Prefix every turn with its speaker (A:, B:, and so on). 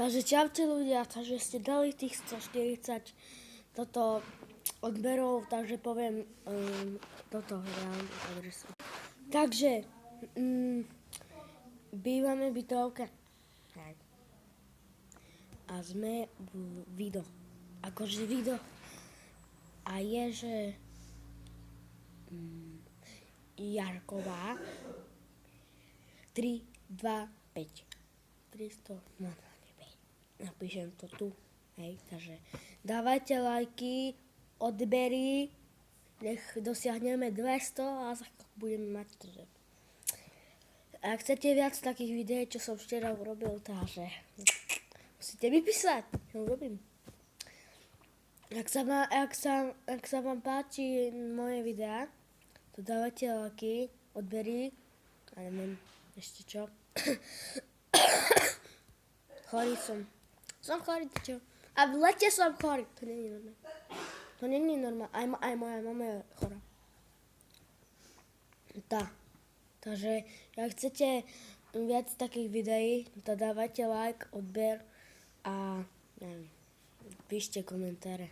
A: Takže čaute ľudia, takže ste dali tých 140 odberov, takže poviem toto reálnu adresu. Takže bývame v bytovke. A sme v Vido. Akože Vido. A je, že Jarková 3, 2, 5. 300. Napíšem to tu, hej, takže dávajte lajky, odbery, nech dosiahneme 200 a za budeme mať to. Ak chcete viac takých videí, čo som včera urobil, takže musíte mi písať, čo urobím. Ak sa vám páči moje videá, to dávajte lajky, odbery, a neviem ešte čo. Chorý som. Som chorý, čo? A v lete som chorý. To nie je normálne. To nie je normálne. Aj moja mama je chorá. Takže, ak chcete viac takých videí, to dávajte like, odber a neviem, píšte komentáre.